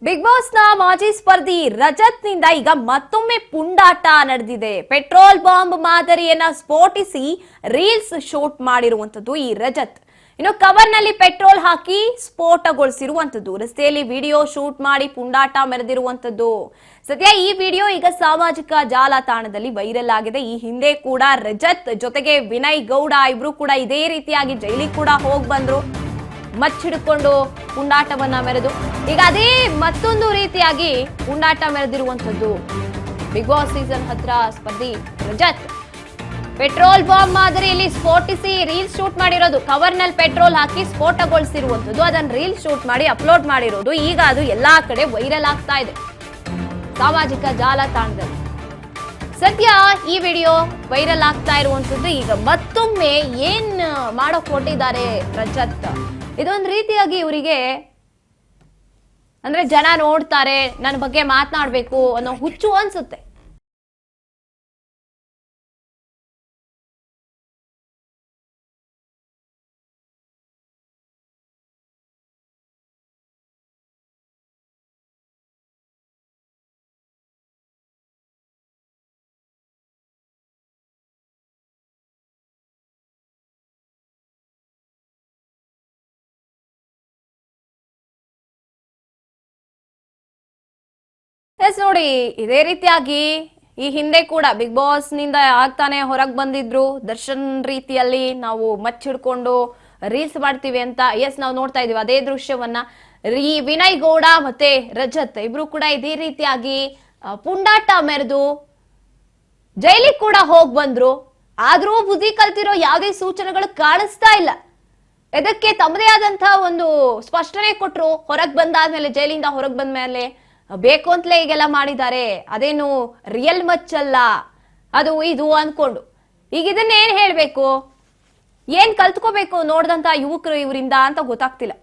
Big boss ನ ಮಾಜಿ ಸ್ಪರ್ಧಿ ರಜತ್ ನಿಂದ ಈಗ ಮತ್ತೊಮ್ಮೆ ಪುಂಡಾಟ ನಡೆದಿದೆ. ಪೆಟ್ರೋಲ್ ಬಾಂಬ್ ಮಾದರಿಯನ್ನ ಸ್ಫೋಟಿಸಿ ರೀಲ್ಸ್ ಶೂಟ್ ಮಾಡಿರುವಂತದ್ದು ಈ ರಜತ್. ಇನ್ನು ಕವರ್ ನಲ್ಲಿ ಪೆಟ್ರೋಲ್ ಹಾಕಿ ಸ್ಫೋಟಗೊಳಿಸಿರುವಂತದ್ದು, ರಸ್ತೆಯಲ್ಲಿ ವಿಡಿಯೋ ಶೂಟ್ ಮಾಡಿ ಪುಂಡಾಟ ಮೆರೆದಿರುವಂತದ್ದು. ಸದ್ಯ ಈ ವಿಡಿಯೋ ಈಗ ಸಾಮಾಜಿಕ ಜಾಲತಾಣದಲ್ಲಿ ವೈರಲ್ ಆಗಿದೆ. ಈ ಹಿಂದೆ ಕೂಡ ರಜತ್ ಜೊತೆಗೆ ವಿನಯ್ ಗೌಡ ಇಬ್ರು ಕೂಡ ಇದೇ ರೀತಿಯಾಗಿ ಜೈಲಿಗೆ ಕೂಡ ಹೋಗಿ ಬಂದ್ರು, ಮಚ್ಚಿಡ್ಕೊಂಡು ಪುಂಡಾಟವನ್ನ ಮೆರೆದು. ಈಗ ಅದೇ ಮತ್ತೊಂದು ರೀತಿಯಾಗಿ ಪುಂಡಾಟ ಮೆರೆದಿರುವಂತದ್ದು ಬಿಗ್ ಬಾಸ್ ಸೀಸನ್ 10 ಸ್ಪರ್ಧಿ ರಜತ್. ಪೆಟ್ರೋಲ್ ಬಾಂಬ್ ಮಾದರಿಯಲ್ಲಿ ಸ್ಫೋಟಿಸಿ ರೀಲ್ಸ್ ಶೂಟ್ ಮಾಡಿರೋದು, ಕವರ್ ನಲ್ಲಿ ಪೆಟ್ರೋಲ್ ಹಾಕಿ ಸ್ಫೋಟಗೊಳಿಸಿರುವಂತದ್ದು, ಅದನ್ನ ರೀಲ್ಸ್ ಶೂಟ್ ಮಾಡಿ ಅಪ್ಲೋಡ್ ಮಾಡಿರೋದು. ಈಗ ಅದು ಎಲ್ಲಾ ಕಡೆ ವೈರಲ್ ಆಗ್ತಾ ಇದೆ ಸಾಮಾಜಿಕ ಜಾಲತಾಣದಲ್ಲಿ. ಸದ್ಯ ಈ ವಿಡಿಯೋ ವೈರಲ್ ಆಗ್ತಾ ಇರುವಂತದ್ದು. ಈಗ ಮತ್ತೊಮ್ಮೆ ಏನ್ ಮಾಡೋಕ್ ಹೊರಟಿದ್ದಾರೆ ರಜತ್, ಇದೊಂದು ರೀತಿಯಾಗಿ ಇವರಿಗೆ ಅಂದ್ರೆ ಜನ ನೋಡ್ತಾರೆ, ನನ್ನ ಬಗ್ಗೆ ಮಾತನಾಡ್ಬೇಕು ಅನ್ನೋ ಹುಚ್ಚು ಅನ್ಸುತ್ತೆ. ನೋಡಿ, ಇದೇ ರೀತಿಯಾಗಿ ಈ ಹಿಂದೆ ಕೂಡ ಬಿಗ್ ಬಾಸ್ ನಿಂದ ಆಗ್ತಾನೆ ಹೊರಗೆ ಬಂದಿದ್ರು. ದರ್ಶನ್ ರೀತಿಯಲ್ಲಿ ನಾವು ಮಚ್ಚಿಡ್ಕೊಂಡು ರೀಲ್ಸ್ ಮಾಡ್ತೀವಿ ಅಂತ ನಾವು ನೋಡ್ತಾ ಇದೀವಿ ಅದೇ ದೃಶ್ಯವನ್ನ. ವಿನಯ್ ಗೌಡ ಮತ್ತೆ ರಜತ್ ಇಬ್ರು ಕೂಡ ಇದೇ ರೀತಿಯಾಗಿ ಪುಂಡಾಟ ಮೆರೆದು ಜೈಲಿಗೆ ಕೂಡ ಹೋಗ್ ಬಂದ್ರು. ಆದ್ರೂ ಬುದ್ಧಿ ಕಲ್ತಿರೋ ಯಾವುದೇ ಸೂಚನೆಗಳು ಕಾಣಿಸ್ತಾ ಇಲ್ಲ. ಇದಕ್ಕೆ ತಮ್ಮದೇ ಆದಂತಹ ಒಂದು ಸ್ಪಷ್ಟನೆ ಕೊಟ್ರು. ಹೊರಗ್ ಬಂದಾದ್ಮೇಲೆ, ಜೈಲಿಂದ ಹೊರಗ್ ಬಂದ ಮೇಲೆ ಬೇಕು ಅಂತಲೇ ಈಗೆಲ್ಲ ಮಾಡಿದ್ದಾರೆ, ಅದೇನು ರಿಯಲ್ ಮಚ್ ಅಲ್ಲ ಅದು ಇದು ಅನ್ಕೊಂಡು. ಈಗ ಇದನ್ನ ಏನ್ ಹೇಳ್ಬೇಕು, ಏನ್ ಕಲ್ತ್ಕೋಬೇಕು ನೋಡ್ದಂತ ಯುವಕರು ಇವರಿಂದ ಅಂತ ಗೊತ್ತಾಗ್ತಿಲ್ಲ.